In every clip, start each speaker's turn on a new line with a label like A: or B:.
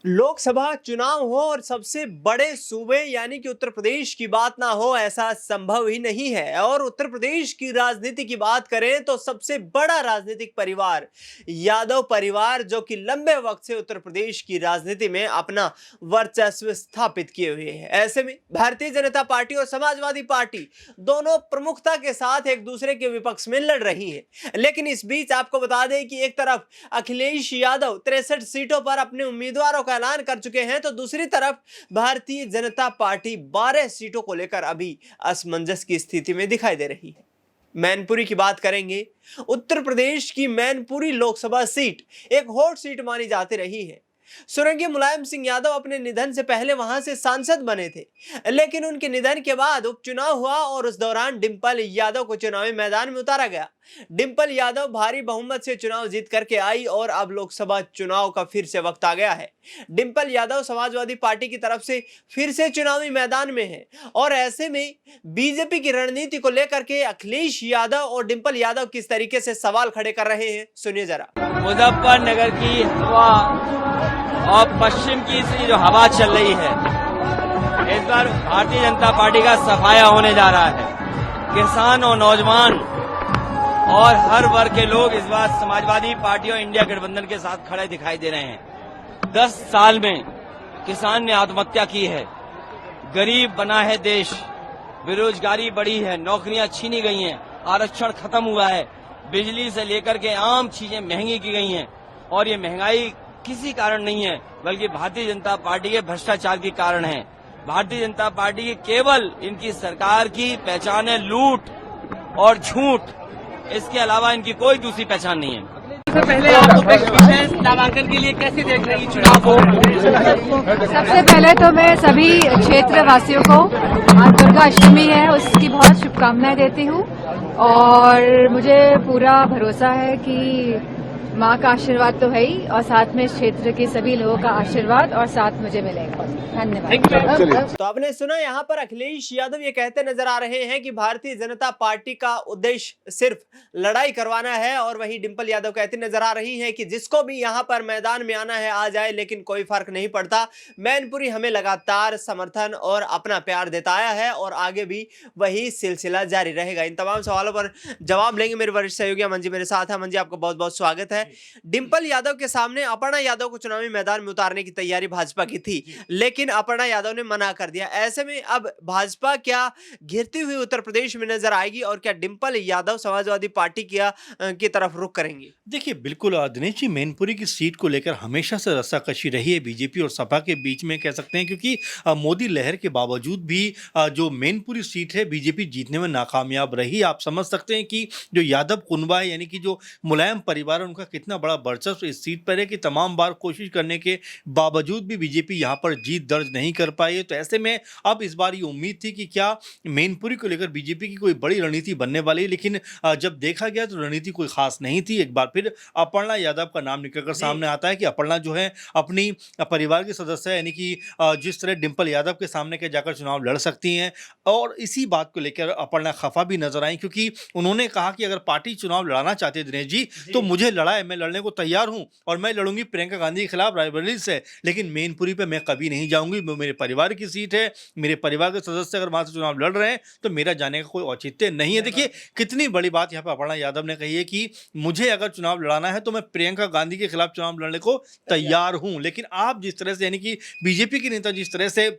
A: लोकसभा चुनाव हो और सबसे बड़े सूबे यानी कि उत्तर प्रदेश की बात ना हो, ऐसा संभव ही नहीं है। और उत्तर प्रदेश की राजनीति की बात करें तो सबसे बड़ा राजनीतिक परिवार यादव परिवार, जो कि लंबे वक्त से उत्तर प्रदेश की राजनीति में अपना वर्चस्व स्थापित किए हुए है। ऐसे में भारतीय जनता पार्टी और समाजवादी पार्टी दोनों प्रमुखता के साथ एक दूसरे के विपक्ष में लड़ रही है। लेकिन इस बीच आपको बता दें कि एक तरफ अखिलेश यादव 63 सीटों पर अपने उम्मीदवारों का ऐलान कर चुके हैं, तो दूसरी तरफ भारतीय जनता पार्टी 12 सीटों को लेकर अभी असमंजस की स्थिति में दिखाई दे रही है। मैनपुरी की बात करेंगे। उत्तर प्रदेश की मैनपुरी लोकसभा सीट एक हॉट सीट मानी जाती रही है। स्वर्गीय मुलायम सिंह यादव अपने निधन से पहले वहां से सांसद बने थे, लेकिन उनके निधन के बाद उपचुनाव हुआ और उस दौरान डिंपल यादव को चुनावी मैदान में उतारा गया। डिंपल यादव भारी बहुमत से चुनाव जीत करके आई और अब लोकसभा चुनाव का फिर से वक्त आ गया है। डिंपल यादव समाजवादी पार्टी की तरफ से फिर से चुनावी मैदान में है और ऐसे में बीजेपी की रणनीति को लेकर के अखिलेश यादव और डिंपल यादव किस तरीके से सवाल खड़े कर रहे हैं, सुनिए जरा।
B: मुजफ्फरनगर की हवा और पश्चिम की से जो हवा चल रही है, इस बार भारतीय जनता पार्टी का सफाया होने जा रहा है। किसान और नौजवान और हर वर्ग के लोग इस बार समाजवादी पार्टी और इंडिया गठबंधन के साथ खड़े दिखाई दे रहे हैं। 10 साल में किसान ने आत्महत्या की है, गरीब बना है देश, बेरोजगारी बढ़ी है, नौकरियां छीनी गई हैं, आरक्षण खत्म हुआ है, बिजली से लेकर के आम चीजें महंगी की गई हैं। और ये महंगाई किसी कारण नहीं है, बल्कि भारतीय जनता पार्टी के भ्रष्टाचार के कारण है। भारतीय जनता पार्टी की केवल इनकी सरकार की पहचान है लूट और झूठ, इसके अलावा इनकी कोई दूसरी पहचान नहीं है।
C: सबसे पहले आप विशेष नामांकन के लिए कैसे देख रही चुनाव को?
D: सबसे पहले तो मैं सभी क्षेत्र वासियों को आज दुर्गा अष्टमी है उसकी बहुत शुभकामनाएं देती हूँ और मुझे पूरा भरोसा है कि माँ का आशीर्वाद तो है ही और साथ में इस क्षेत्र के सभी लोगों का आशीर्वाद और साथ मुझे मिलेगा। धन्यवाद।
A: तो आपने सुना, यहाँ पर अखिलेश यादव ये कहते नजर आ रहे हैं कि भारतीय जनता पार्टी का उद्देश्य सिर्फ लड़ाई करवाना है, और वही डिंपल यादव कहती नजर आ रही हैं कि जिसको भी यहाँ पर मैदान में आना है आ जाए, लेकिन कोई फर्क नहीं पड़ता। मैनपुरी हमें लगातार समर्थन और अपना प्यार देता आया है और आगे भी वही सिलसिला जारी रहेगा। इन तमाम सवालों पर जवाब लेंगे मेरे वरिष्ठ सहयोगी अमन जी मेरे साथ है। अमन जी, आपका बहुत बहुत स्वागत है। डिंपल यादव के सामने अपर्णा यादव को चुनावी मैदान में उतारने की तैयारी भाजपा की थी, लेकिन अपर्णा यादव ने मना कर दिया। ऐसे में अब भाजपा क्या घिरती हुई उत्तर प्रदेश में नजर आएगी और क्या डिंपल यादव समाजवादी पार्टी की तरफ रुख करेंगे?
E: देखिए, बिल्कुल दिनेश जी, मैनपुरी की सीट को लेकर हमेशा से रस्साकशी रही है बीजेपी और सपा के बीच में, कह सकते हैं, क्योंकि मोदी लहर के बावजूद भी जो मैनपुरी सीट है बीजेपी जीतने में नाकामयाब रही। आप समझ सकते हैं कि जो यादव कुनबा है, यानी कि जो मुलायम परिवार है, उनका कितना बड़ा वर्चस्व इस सीट पर है कि तमाम बार कोशिश करने के बावजूद भी बीजेपी यहाँ पर जीत दर्ज नहीं कर पाई है। तो ऐसे में अब इस बार ये उम्मीद थी कि क्या मैनपुरी को लेकर बीजेपी की कोई बड़ी रणनीति बनने वाली है, लेकिन जब देखा गया तो रणनीति कोई खास नहीं थी। एक बार फिर अपर्णा यादव का नाम निकलकर सामने आता है कि अपर्णा जो है अपनी परिवार के सदस्य है, यानी कि जिस तरह डिंपल यादव के सामने के जाकर चुनाव लड़ सकती हैं, और इसी बात को लेकर अपर्णा खफा भी नजर आई, क्योंकि उन्होंने कहा कि अगर पार्टी चुनाव लड़ाना चाहती है दिनेश जी, तो मुझे लड़ाए, मैं लड़ने को तैयार हूं और मैं लड़ूंगी प्रियंका गांधी के खिलाफ रायबरेली से, लेकिन मैनपुरी पे मैं कभी नहीं जाऊंगी। वो मेरे परिवार की सीट है, मेरे परिवार के सदस्य अगर वहां से चुनाव लड़ रहे हैं तो मेरा जाने का कोई औचित्य नहीं है। देखिए, कितनी बड़ी बात यहाँ पे अपर्णा यादव ने कही है कि मुझे अगर चुनाव लड़ाना है तो मैं प्रियंका गांधी के खिलाफ चुनाव लड़ने को तैयार हूं। लेकिन आप जिस तरह से, यानी कि बीजेपी के नेता जिस तरह से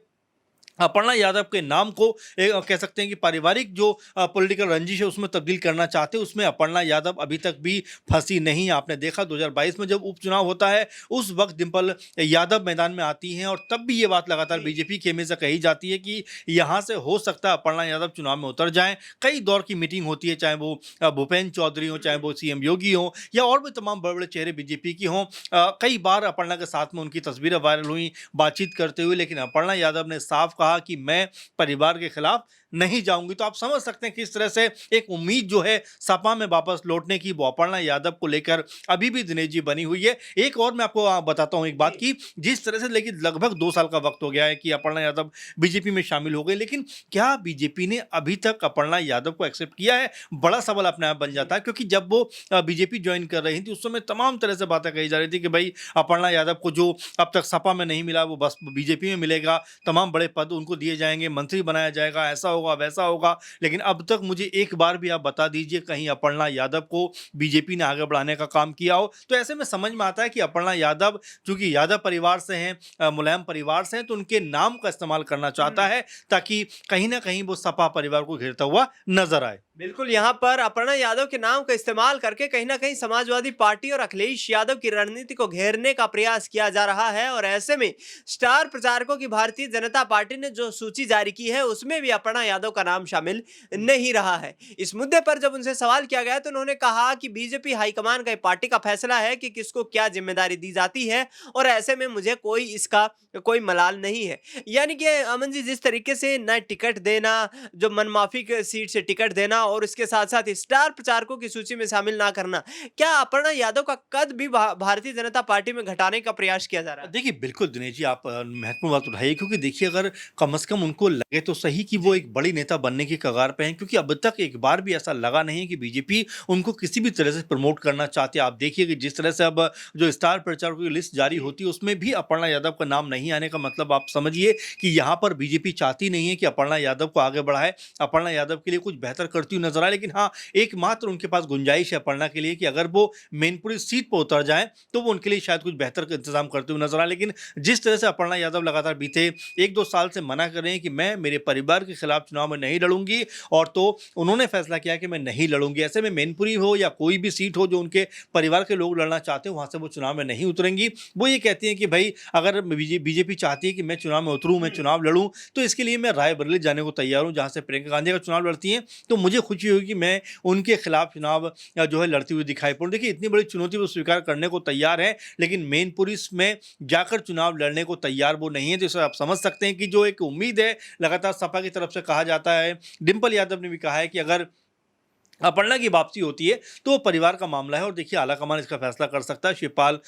E: अपर्णा यादव के नाम को कह सकते हैं कि पारिवारिक जो पॉलिटिकल रंजिश है उसमें तब्दील करना चाहते हैं, उसमें अपर्णा यादव अभी तक भी फंसी नहीं। आपने देखा 2022 में जब उपचुनाव होता है उस वक्त डिंपल यादव मैदान में आती हैं और तब भी ये बात लगातार बीजेपी के में से कही जाती है कि यहाँ से हो सकता है अपर्णा यादव चुनाव में उतर जाएं। कई दौर की मीटिंग होती है, चाहे वो भूपेन्द्र चौधरी हो, चाहे वो सीएम योगी हो, या और भी तमाम बड़े बड़े चेहरे बीजेपी की हों। कई बार अपर्णा के साथ में उनकी तस्वीरें वायरल हुई बातचीत करते हुए, लेकिन अपर्णा यादव ने साफ कहा कि मैं परिवार के खिलाफ नहीं जाऊंगी। तो आप समझ सकते हैं किस तरह से एक उम्मीद जो है सपा में वापस लौटने की वो अपर्णा यादव को लेकर अभी भी दिनेश जी बनी हुई है। एक और मैं आपको बताता हूं एक बात की, जिस तरह से लेकिन लगभग 2 साल का वक्त हो गया है कि अपर्णा यादव बीजेपी में शामिल हो गई, लेकिन क्या बीजेपी ने अभी तक अपर्णा यादव को एक्सेप्ट किया है? बड़ा सवाल अपने आप बन जाता है, क्योंकि जब वो बीजेपी ज्वाइन कर रही थी उस समय तमाम तरह से बातें कही जा रही थी कि भाई अपर्णा यादव को जो अब तक सपा में नहीं मिला वो बस बीजेपी में मिलेगा, तमाम बड़े पद उनको दिए जाएंगे, मंत्री बनाया जाएगा, ऐसा होगा वैसा होगा। लेकिन अब तक मुझे एक बार भी आप बता दीजिए कहीं अपर्णा यादव को बीजेपी ने आगे बढ़ाने का काम किया हो? तो ऐसे में समझ में आता है कि अपर्णा यादव चूंकि यादव परिवार से हैं, मुलायम परिवार से हैं, तो उनके नाम का इस्तेमाल करना चाहता है ताकि कहीं ना कहीं वो सपा परिवार को घेरता हुआ नजर आए।
A: बिल्कुल, यहाँ पर अपर्णा यादव के नाम का इस्तेमाल करके कहीं ना कहीं समाजवादी पार्टी और अखिलेश यादव की रणनीति को घेरने का प्रयास किया जा रहा है। और ऐसे में स्टार प्रचारकों की भारतीय जनता पार्टी ने जो सूची जारी की है उसमें भी अपर्णा यादव का नाम शामिल नहीं रहा है। इस मुद्दे पर जब उनसे सवाल किया गया तो उन्होंने कहा कि बीजेपी हाईकमान का पार्टी का फैसला है कि किसको क्या जिम्मेदारी दी जाती है, और ऐसे में मुझे इसका कोई मलाल नहीं है। यानी कि अमन जी, जिस तरीके से न टिकट देना, जो मनमाफी के सीट से टिकट देना और इसके साथ साथ स्टार प्रचारकों की सूची में शामिल ना करना, क्या अपर्णा यादव का कद भी भारतीय जनता पार्टी में घटाने का प्रयास किया जा रहा है?
E: देखिए बिल्कुल दिनेश जी, आप महत्वपूर्ण बात उठाइए, क्योंकि देखिए अगर कम से कम उनको लगे तो सही कि वो एक बड़ी नेता बनने की कगार पे हैं, क्योंकि अब तक एक बार भी ऐसा लगा नहीं कि बीजेपी उनको किसी भी तरह से प्रमोट करना चाहती है। आप देखिए कि जिस तरह से अब जो स्टार प्रचारकों की लिस्ट जारी होती है उसमें भी अपर्णा यादव का नाम नहीं आने का मतलब आप समझिए कि यहाँ पर बीजेपी चाहती नहीं है कि अपर्णा यादव को आगे बढ़ाए, अपर्णा यादव के लिए कुछ बेहतर करती हुई नजर आए। लेकिन हाँ, एकमात्र उनके पास गुंजाइश है अपर्णा के लिए कि अगर वो मैनपुरी सीट पर उतर जाए तो वो उनके लिए शायद कुछ बेहतर इंतजाम करते हुए नजर आए। लेकिन जिस तरह से अपर्णा यादव लगातार बीते 1-2 साल से मना कर रहे हैं कि मैं मेरे परिवार के खिलाफ चुनाव में नहीं लड़ूंगी, और तो उन्होंने फैसला किया कि मैं नहीं लड़ूंगी। ऐसे में मैनपुरी हो या कोई भी सीट हो जो उनके परिवार के लोग लड़ना चाहते हैं, वहां से वो चुनाव में नहीं उतरेंगी। वो ये कहती हैं कि भाई अगर बीजेपी चाहती है कि मैं चुनाव में उतरूं, मैं चुनाव लड़ूं, तो इसके लिए मैं रायबरेली जाने को तैयार हूं, जहां से प्रियंका गांधी का चुनाव लड़ती हैं। तो मुझे खुशी होगी कि मैं उनके खिलाफ चुनाव जो है लड़ती हुई दिखाई पड़ूं। देखिए इतनी बड़ी चुनौती वो स्वीकार करने को तैयार है, लेकिन मैनपुरी में जाकर चुनाव लड़ने को तैयार वो नहीं है। तो इससे आप समझ सकते हैं कि जो एक उम्मीद है लगातार सपा की तरफ से कहा जाता है, डिंपल यादव ने भी कहा है कि अगर अपर्णा की वापसी होती है तो वो परिवार का मामला है और देखिए आलाकमान इसका फैसला कर सकता है। शिवपाल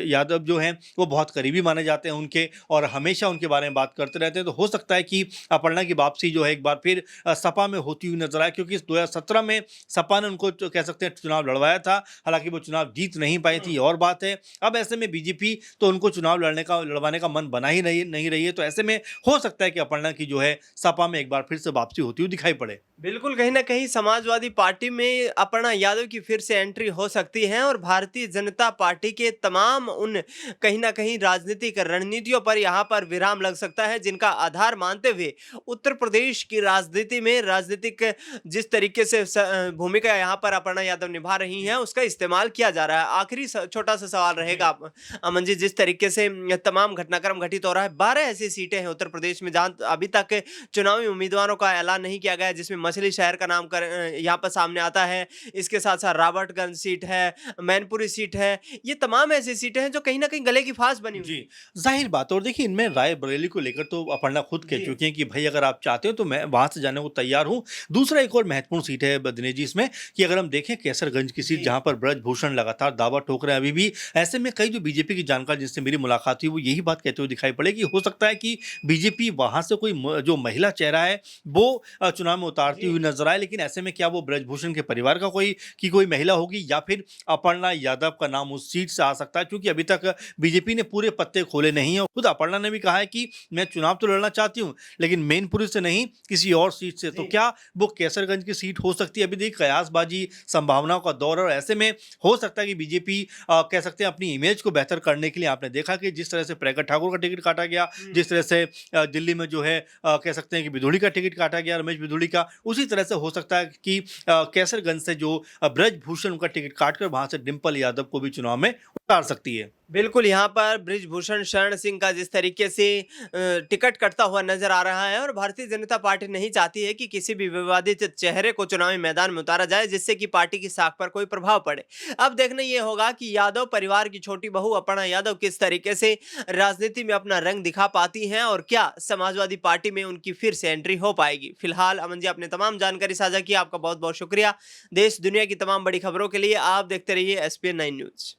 E: यादव जो हैं वो बहुत करीबी माने जाते हैं उनके, और हमेशा उनके बारे में बात करते रहते हैं। तो हो सकता है कि अपर्णा की वापसी जो है एक बार फिर सपा में होती हुई नजर आए, क्योंकि 2017 में सपा ने उनको कह सकते हैं चुनाव लड़वाया था, हालांकि वो चुनाव जीत नहीं पाई थी, और बात है। अब ऐसे में बीजेपी तो उनको चुनाव लड़वाने का मन बना ही नहीं रही है। तो ऐसे में हो सकता है कि अपर्णा की जो है सपा में एक बार फिर से वापसी होती हुई दिखाई पड़े।
A: बिल्कुल, कहीं ना कहीं समाजवादी पार्टी में अपर्णा यादव की फिर से एंट्री हो सकती है और भारतीय जनता पार्टी के तमाम उन कहीं ना कहीं राजनीतिक रणनीतियों पर यहाँ पर विराम लग सकता है, जिनका आधार मानते हुए उत्तर प्रदेश की राजनीति में राजनीतिक जिस तरीके से भूमिका यहाँ पर अपर्णा यादव निभा रही हैं उसका इस्तेमाल किया जा रहा है। आखिरी छोटा सा सवाल रहेगा अमन जी, जिस तरीके से तमाम घटनाक्रम घटित हो रहा है, 12 ऐसी सीटें हैं उत्तर प्रदेश में जहां अभी तक चुनावी उम्मीदवारों का ऐलान नहीं किया गया है, जिसमें मछली शहर का नाम यहाँ पर सामने आता है। इसके साथ साथ रॉबर्टगंज सीट है, मैनपुरी सीट है, ये तमाम ऐसी सीटें हैं जो कहीं ना कहीं गले की फांस बनी हुई।
E: जी जाहिर बात है। और देखिए इनमें रायबरेली को लेकर तो अपर्णा खुद कह चुकी हैं कि भाई अगर आप चाहते हो तो मैं वहां से जाने को तैयार हूं। दूसरा एक और महत्वपूर्ण सीट है दिनेश जी इसमें कि अगर हम देखें कैसरगंज की सीट, जहां पर ब्रजभूषण लगातार दावा ठोक रहे हैं अभी भी, ऐसे में कई जो बीजेपी की जानकार जिनसे मेरी मुलाकात हुई वो यही बात कहते हुए दिखाई पड़े कि हो सकता है कि बीजेपी वहां से कोई जो महिला चेहरा है वो चुनाव में उतारती हुई नजर आए। लेकिन ऐसे में क्या वो ब्रजभूषण के परिवार का कोई महिला होगी या फिर अपर्णा यादव का नाम उस सीट से आ सकता है, क्योंकि अभी तक बीजेपी ने पूरे पत्ते खोले नहीं है। और खुद अपर्णा ने भी कहा है कि मैं चुनाव तो लड़ना चाहती हूं लेकिन मैनपुरी से नहीं, किसी और सीट से। तो क्या वो कैसरगंज की सीट हो सकती है? अभी देखिए कयासबाजी संभावनाओं का दौर है, और ऐसे में हो सकता है कि बीजेपी कह सकते हैं अपनी इमेज को बेहतर करने के लिए, आपने देखा कि जिस तरह से प्रियंका ठाकुर का टिकट काटा गया, जिस तरह से दिल्ली में जो है कह सकते हैं कि बिधूड़ी का टिकट काटा गया, रमेश बिधूड़ी का, उसी तरह से हो सकता है कि कैसरगंज से जो ब्रजभूषण उनका टिकट काटकर वहां से डिंपल यादव को भी चुनाव में उतार सकती है।
A: बिल्कुल, यहाँ पर बृजभूषण शरण सिंह का जिस तरीके से टिकट कटता हुआ नजर आ रहा है और भारतीय जनता पार्टी नहीं चाहती है कि किसी भी विवादित चेहरे को चुनावी मैदान में उतारा जाए जिससे कि पार्टी की साख पर कोई प्रभाव पड़े। अब देखना ये होगा कि यादव परिवार की छोटी बहू अपर्णा यादव किस तरीके से राजनीति में अपना रंग दिखा पाती हैं और क्या समाजवादी पार्टी में उनकी फिर से एंट्री हो पाएगी। फिलहाल अमन जी, आपने तमाम जानकारी साझा की, आपका बहुत बहुत शुक्रिया। देश दुनिया की तमाम बड़ी खबरों के लिए आप देखते रहिए SPN 9 न्यूज।